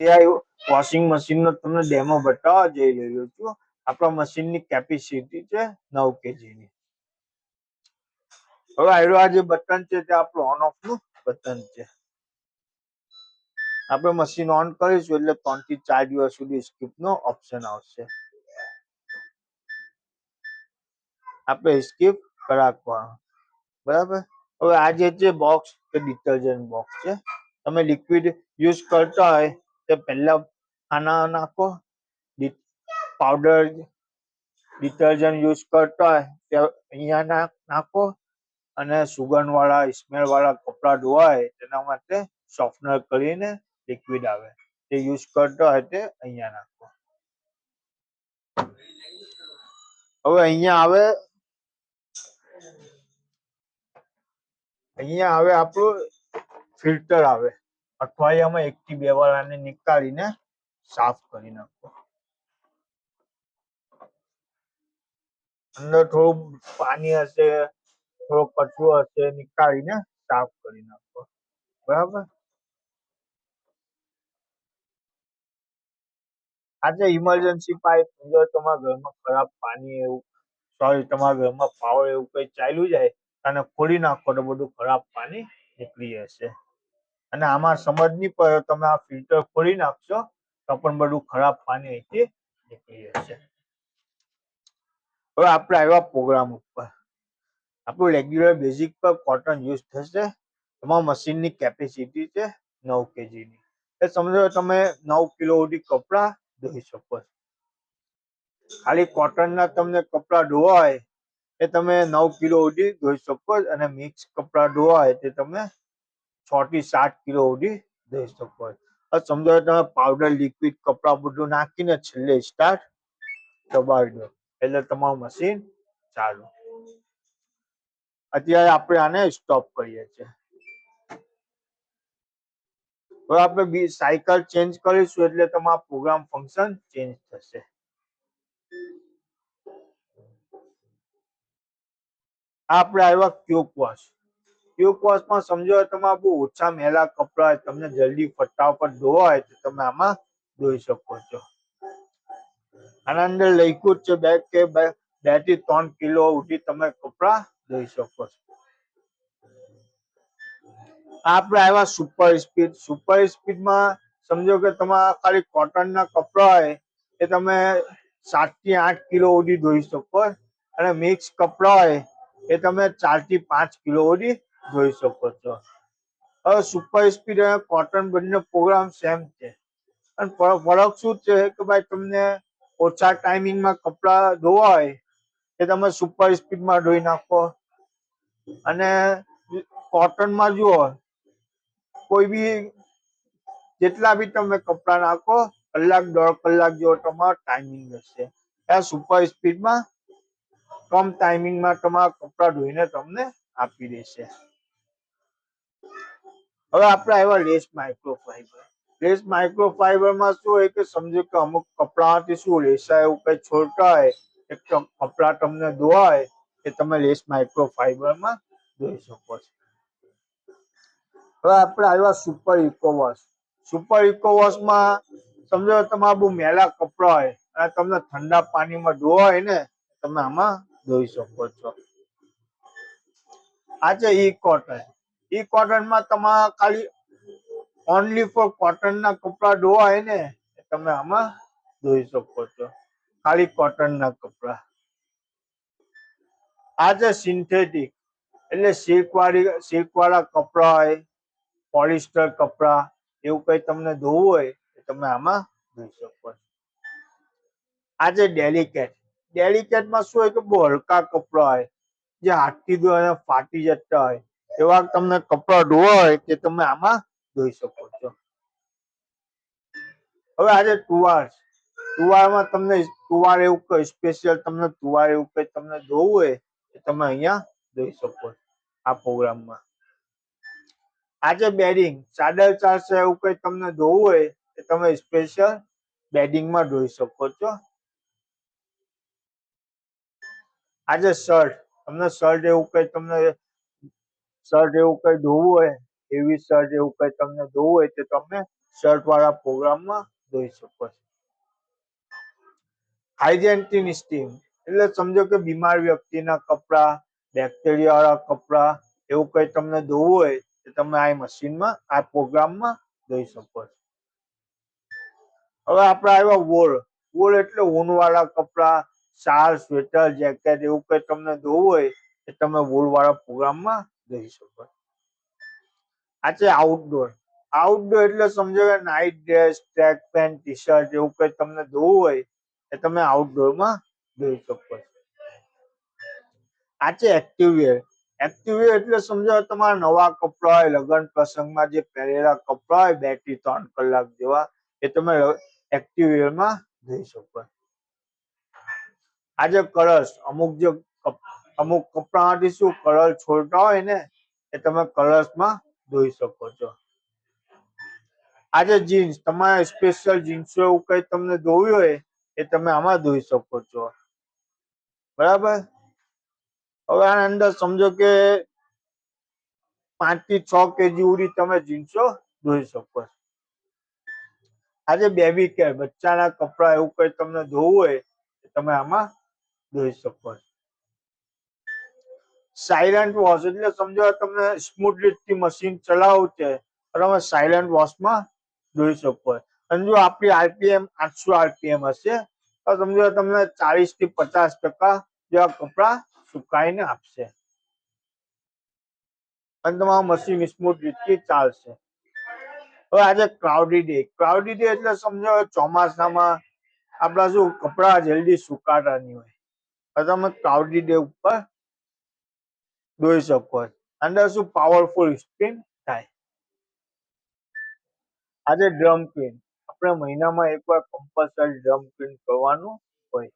Washing machine નો તમને demo બતાવવા જઈ રહ્યો છું. આપણા મશીન ની કેપેસિટી છે 9 kg ની. હવે આ જે બટન છે તે આપણું ઓન ઓફ નું બટન છે. આપણે મશીન ઓન કરીશું એટલે 3 થી 4 દિવસ સુધી સ્કીપ નો ઓપ્શન આવશે. આપણે સ્કીપ રાખવાનું, બરાબર. હવે આ જે બોક્સ કે ડિટર્જન્ટ બોક્સ છે, તમે લિક્વિડ યુઝ કરતા હોય તો પહેલા આના નાખો, પાવડર ડિટર્જન્ટ યુઝ કરતા હોય તે અહીંયા નાખો, અને સુગંધ વાળા સ્મેલ વાળા કપડા ધોવાય તેના માટે સોફ્ટનર કરીને લિક્વિડ આવે તે યુઝ કરતા હોય તે અહીંયા નાખો. હવે અહીંયા આવે આપણું ફિલ્ટર આવે. અઠવાડિયામાં 1 થી 2 વાર આને નીકાળીને સાફ કરી નાખો. અંદર થોડું પાણી હશે, થોડો કચરો હશે, નીકાળીને સાફ કરી નાખો, બરાબર. આજે ઇમરજન્સી પાઇપ, જો તમારા ઘરમાં ખરાબ પાણી એવું તમારા ઘરમાં પાવર એવું કઈ ચાલ્યું જાય અને ખોલી નાખો તો બધું ખરાબ પાણી નીકળી જશે. અને આમાં સમજ નહીં પડે તમે આ ફિલ્ટર ખોલી નાખશો તો પણ બધું ખરાબ પાણી અહીંથી નીકળી જશે. હવે આપણે આવ્યા પ્રોગ્રામ ઉપર. આપણું રેગ્યુલર બેઝિક પર કોટન યુઝ થશે. એમાં મશીનની કેપેસિટી છે 9 kg ની. એ સમજો તમે 9 કિલો સુધી કપડા ધોઈ શકો. ખાલી કોટનના તમને કપડા ધોવા હોય એ તમે 9 કિલો સુધી ધોઈ શકો. અને મિક્સ કપડા ધોવા હોય તે તમે 6 થી 7 કિલો સુધી ધોઈ શકો. સમજો તમે પાવડર લિક્વિડ કપડા બધું નાખીને છેલ્લે સ્ટાર્ટ દબાવી દો એટલે તમારું મશીન ચાલુ. અત્યારે આપણે આને સ્ટોપ કરીએ છીએ. હવે આપણે સાયકલ ચેન્જ કરીશું એટલે તમારા પ્રોગ્રામ ફંક્શન ચેન્જ થશે. આપણે આવ્યા ક્યુક વોશ. ક્યુક વોશમાં સમજો તમારા બહુ ઓછા મેલા કપડા હોય, તમને જલ્દી ફટાફટ ધોવા હોય તો તમે આમાં ધોઈ શકો છો. આના અંદર લખ્યું જ છે 2 થી 3 કિલો સુધી તમે કપડા ધોઈ શકો છો. આપણે આવ્યા સુપર સ્પીડ. સુપર સ્પીડમાં સમજો કે તમારા ખાલી કોટનના કપડા હોય એ તમે 7 થી 8 કિલો સુધી ધોઈ શકો. અને મિક્સ કપડા હોય એ તમે 4 થી 5 કિલો સુધી ધોઈ શકો છો. હવે સુપર સ્પીડ અને કોટન બંને પ્રોગ્રામ સેમ છે. અને ફરક શું છે કે ભાઈ તમને ઓછા ટાઈમિંગમાં કપડા ધોવા હોય એ તમે સુપર સ્પીડમાં ધોઈ નાખો. અને કોટનમાં જુઓ કોઈ બી જેટલા બી તમે કપડા નાખો, કલાક 1.5 કલાક જેવો તમારો ટાઈમિંગ હશે. સુપર સ્પીડમાં કમ ટાઈમિંગમાં તમારા કપડા ધોઈને તમને આપી દેશે. હવે આપણે આવ્યા લેસ માઇક્રોફાઈબર. લેસ માઇક્રોફાઈબરમાં શું હોય કે સમજો કે અમુક કપડાથી શું રેસા એવું કઈ છોડતા હોય, કપડા તમને ધોવા હોય એ તમે લેસ માઇક્રોફાઈબરમાં ધોઈ શકો છો. હવે આપણે આવ્યા super eco wash. Super eco વોશમાં સમજો તમારા બહુ મેલા કપડા હોય અને તમને ઠંડા પાણીમાં ધોવા હોય ને તમે આમાં ધોઈ શકો છો. આ છે ઈ કોટન. ઈ કોટનમાં તમારા ખાલી ઓનલી ફોર કોટનના કપડા ધોવા હોય ને તમે આમાં ધોઈ શકો છો. ખાલી કોટનના કપડા. આ છે સિન્થેટિક. એટલે સિલ્ક વાળા કપડા હોય, પોલિસ્ટર કપડા એવું કઈ તમને ધોવું હોય તમે આમાં ધોઈ શકો. આ છે ડેલિકેટ. ડેલિકેટમાં શું હોય કે બહુ હલકા કપડા હોય જે હાથથી ધોઈ અને ફાટી જતા હોય એવા તમને કપડા ધોવા હોય કે તમે આમાં ધોઈ શકો છો. હવે આજે ટુવાલ. ટુવાલમાં તમને ટુવાલ એવું કઈ સ્પેશિયલ તમને ટુવાલ એવું કઈ તમને ધોવું હોય તમે અહીંયા ધોઈ શકો આ પ્રોગ્રામમાં. આજે બેડિંગ. ચાદર ચાલશે એવું કઈ તમને ધોવું હોય તો તમે સ્પેશિયલ બેડિંગમાં ધોઈ શકો છો. આજે શર્ટ. તમને શર્ટ એવું કઈ ધોવું હોય, એવી શર્ટ એવું કઈ તમને ધોવું હોય તો તમે શર્ટ વાળા પ્રોગ્રામમાં ધોઈ શકો છો. હાઇજેનિક સ્ટીમ એટલે સમજો કે બીમાર વ્યક્તિના કપડા, બેક્ટેરિયા વાળા કપડા એવું કઈ તમને ધોવું હોય તો તમે આ મશીનમાં આ પ્રોગ્રામમાં ધોઈ શકો છો. હવે આપણે આવ્યા વોળ. વોળ એટલે ઊન વાળા કપડા, શાલ, સ્વેટર, જેકેટ એવું કઈ તમને ધોવું હોય તો તમે વોળ વાળા પ્રોગ્રામમાં ધોઈ શકો. આ છે આઉટડોર. આઉટડોર એટલે સમજો કે night dress, track pant, T shirt એવું કઈ તમને ધોવું હોય એ તમે આઉટડોરમાં ધોઈ શકો છો. આ છે એક્ટિવ વેર. એક્ટિવ વેર એટલે સમજો તમારા નવા કપડા હોય, લગ્ન પ્રસંગમાં જે પહેરેલા કપડા હોય 2 થી 3 કલાક જેવા એ તમે એક્ટિવ વેરમાં ધોઈ શકો. આજે કલર્સ અમુક કપડામાંથી શું કલર છોડતા હોય ને એ તમે કલર્સમાં ધોઈ શકો છો. આજે જીન્સ તમારે સ્પેશિયલ જીન્સ એવું કઈ તમને ધોવી હોય એ તમે આમાં ધોઈ શકો છો. બરાબર. હવે આની અંદર સમજો કે 5 થી 6 કેજી સુધી તમે જીન્સો ધોઈ શકો. આજે બેબી કેર બચ્ચાના કપડા એવું કઈ તમને ધોવું હોય તમે આમાં ધોઈ શકો. સાયલન્ટ વોશ એટલે સમજો તમને સ્મૂથલી મશીન ચલાવવું છે તમે સાયલન્ટ વોશમાં ધોઈ શકો. અને જો આપણી આરપીએમ 800 આરપીએમ હશે તો સમજો તમને 40 થી 50% જેવા કપડા સુકાઈને આપશે અને તમારું મશીન સ્મૂથ રીતે ચાલશે. હવે આજે ક્લાઉડી ડે. ક્લાઉડી ડે એટલે સમજો ચોમાસામાં આપડા શું કપડા જલ્દી સુકાતા નહીં હોય તો તમે ક્લાઉડી ડે ઉપર ધોઈ શકો. અંદર શું પાવરફુલ સ્પિન થાય. આજે ડ્રમ ક્લીન. આપણે મહિનામાં એકવાર કમ્પલસરી ડ્રમ ક્લીન કરવાનું હોય.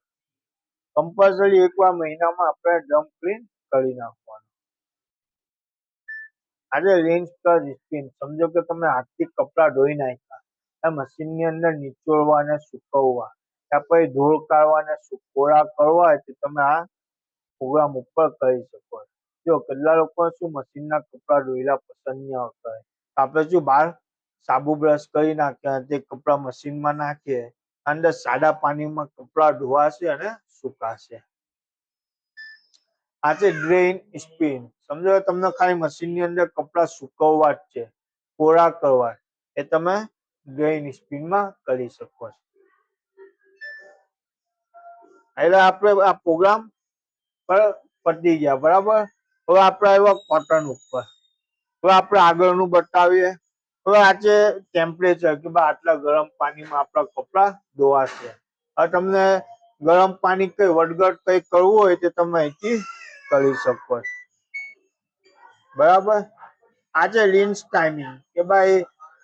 કમ્પલસરી એકવાર મહિનામાં આપણે ડ્રમ ક્લીન કરી નાખવાનું. આજે રિન્સ પ્લસ સ્પિન. સમજો કે તમે હાથથી કપડા ધોઈ નાખ્યા મશીનની અંદર નીચોડવા અને સુકવવા ત્યાં પછી ધૂળ કાઢવા અને કોરા કરવા હોય તો તમે આ પ્રોગ્રામ ઉપર કરી શકો. જો કેટલા લોકો શું મશીનના કપડા ધોયેલા પસંદ નહીં આવતા હોય આપણે શું બહાર સાબુ બ્રશ કરી નાખ્યા તે કપડા મશીનમાં નાખીએ અંદર સાદા પાણીમાં કપડા ધોવાશે અને સુકાશે. આ છે ડ્રેઇન સ્પિન. સમજો તમને ખાલી મશીનની અંદર કપડા સુકવવા જ છે, કોરા કરવા એ તમે ડ્રેઇન સ્પિનમાં કરી શકો છો. એટલે આપણે આ પ્રોગ્રામ પતી ગયા. બરાબર. હવે આપણે આવ્યા કોટન ઉપર. હવે આપણે આગળનું બતાવીએ. હવે આજે ટેમ્પરેચર કે ભાઈ આટલા ગરમ પાણીમાં આપણા કપડા ધોવાશે. હવે તમને ગરમ પાણી કઈ વડગડ કઈ કરવું હોય તો તમે અહીંથી કરી શકો. બરાબર. આજે રિન્સ ટાઈમિંગ કે ભાઈ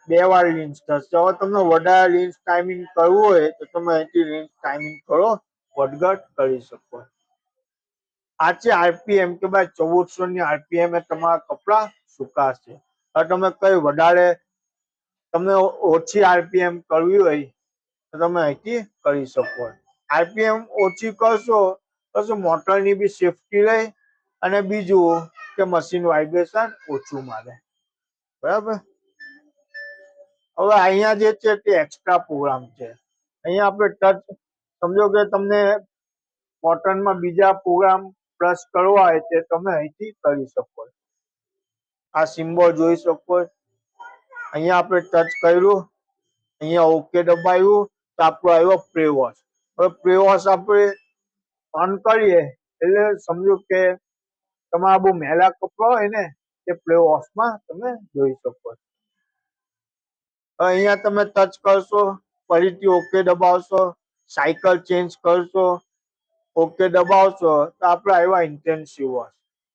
2 વાર રિન્સ થશે. હવે તમને વધારે રિન્સ ટાઈમિંગ કરવું હોય તો તમે અહીંથી રિન્સ ટાઈમિંગ કરો વડગડ કરી શકો. આ છે આરપીએમ કે ભાઈ 1400 ની આરપીએમ એ તમારા કપડા સુકાશે. હવે તમે કઈ વધારે તમને ઓછી આરપીએમ કરવી હોય તો તમે અહીંથી કરી શકો. આરપીએમ ઓછી કરશો તો શું મોટરની બી સેફટી રહે અને બીજું કે મશીન વાઇબ્રેશન ઓછું મારે. બરાબર. હવે અહીંયા જે છે તે એક્સ્ટ્રા પ્રોગ્રામ છે. અહીંયા આપણે ટચ સમજો કે તમને કોટનમાં બીજા પ્રોગ્રામ પ્લસ કરવા હોય તે તમે અહીંથી કરી શકો. આ સિમ્બોલ જોઈ શકો. અહીંયા આપણે ટચ કર્યું, અહીંયા ઓકે દબાવ્યું તો આપણો આવ્યો પ્રે વોશ. હવે પ્રે વોશ આપણે ઓન કરીએ એટલે સમજો કે તમારા બહુ મેલા કપડા હોય ને તે પ્રે વોશમાં તમે જોઈ શકો. અહીંયા તમે ટચ કરશો, ફરીથી ઓકે દબાવશો, સાયકલ ચેન્જ કરશો, ઓકે દબાવશો તો આપણે આવ્યા intensive wash.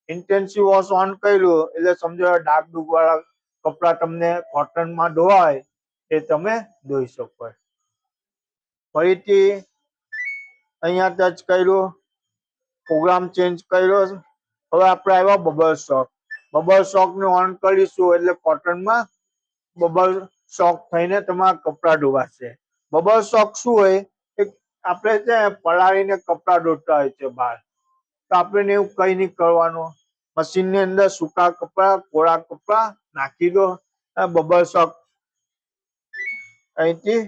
Intensive wash on કર્યું એટલે સમજો ડાઘ ડૂગ વાળા કપડા તમને કોટનમાં ધોવાય એ તમે ધોઈ શકો. ફરીથી અહીંયા ટચ કર્યું, પ્રોગ્રામ ચેન્જ કર્યો. હવે આપણે આવ્યા બબલ શોક. બબલ શોક ને ઓન કરીશું એટલે કોટનમાં બબલ શોક થઈને તમારા કપડા ધોવાશે. બબલ શોક શું હોય આપણે છે પલાળીને કપડા ધોતા હોય છે બહાર તો આપણે એવું કઈ નહીં કરવાનું. મશીનની અંદર સૂકા કપડા કોરા કપડા નાખી દો બબલ શોક અહીંથી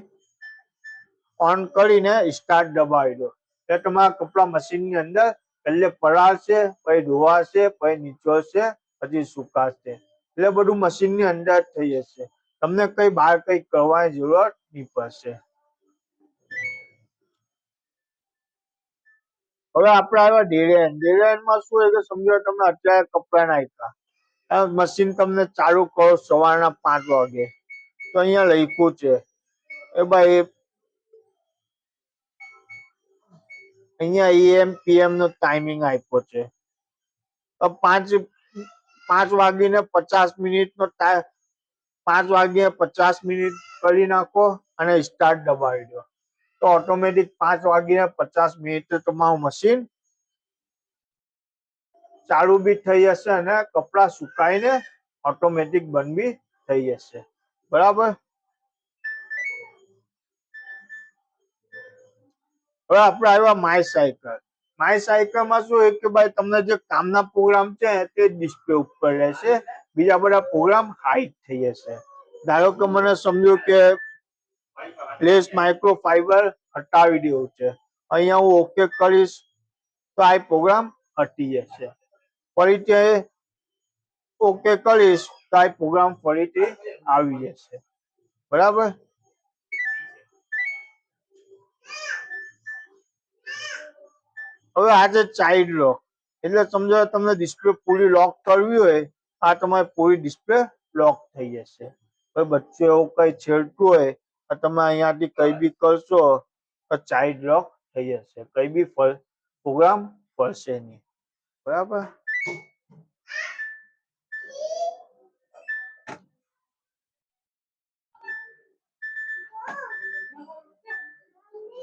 ઓન કરીને સ્ટાર્ટ દબાવી દો એટલે તમારા કપડા મશીનની અંદર એટલે પલાળશે, પછી ધોવાશે, પછી નીચોડશે, પછી સુકાશે, એટલે બધું મશીનની અંદર થઈ જશે. તમને કઈ બહાર કઈ કરવાની જરૂર નહીં પડશે. હવે આપણે આવ્યા ધીરેન. ધીરેનમાં શું હોય કે સમજો તમે અત્યારે કપડા નાખ્યા, મશીન તમને ચાલુ કરો સવારના 5 વાગે, તો અહીંયા લખ્યું છે એ ભાઈ અહીંયા AM PM નો ટાઈમિંગ આપ્યો છે. 5:50 નો ટાઈમ, 5:50 કરી નાખો અને સ્ટાર્ટ દબાવી દો તો ઓટોમેટિક 5:50 તમારું મશીન ચાલુ બી થઈ જશે અને કપડા સુકાઈને ઓટોમેટિક બંધ બી થઈ જશે. બરાબર. હવે આપણે આવ્યા માય સાયકલ. માય સાયકલમાં શું હોય કે ભાઈ તમને જે કામના પ્રોગ્રામ છે તે ડિસ્પ્લે ઉપર રહેશે, બીજા બધા પ્રોગ્રામ હાઈડ થઈ જશે. ધારો કે મને સમજો કે પ્લેસ માઇક્રોફાઈબર હટાવી દેવું છે, અહીંયા હું ઓકે કરીશ તો આ પ્રોગ્રામ હટી જશે. ફરીથી ઓકે કરીશ તો આ પ્રોગ્રામ ફરીથી આવી જશે. બરાબર. હવે આ છે ચાઇલ્ડ લોક, એટલે સમજો તમને ડિસ્પ્લે પૂરી લોક કરવી હોય, આ તમારી પૂરી ડિસ્પ્લે લોક થઈ જશે. હવે બચ્ચો એવું કઈ છેડતું હોય તો તમે અહીંયાથી કઈ બી કરશો તો ચાઇલ્ડ લોક થઈ જશે, કઈ બી પ્રોગ્રામ ફરશે નહીં. બરાબર.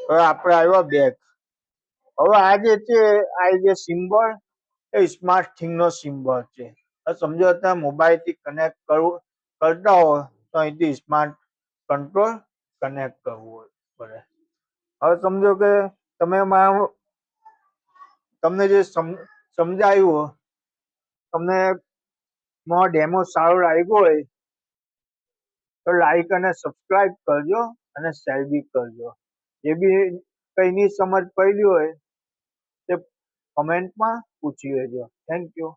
હવે આપણે આવ્યા બેક. હવે આ જે છે આ જે સિમ્બોલ એ સ્માર્ટ થિંગ નો સિમ્બોલ છે. સમજો તમે મોબાઈલ થી કનેક્ટ કરતા હો તો અહીંથી સ્માર્ટ કંટ્રોલ કનેક્ટ કરવું પડે. હવે સમજો કે તમે તમને જે સમજાયું, તમને ડેમો સારો લાગ્યો હોય તો લાઈક અને સબસ્ક્રાઇબ કરજો અને શેર બી કરજો. જે બી કઈ ની સમજ પડી હોય તે કમેન્ટમાં પૂછી લેજો. Thank you.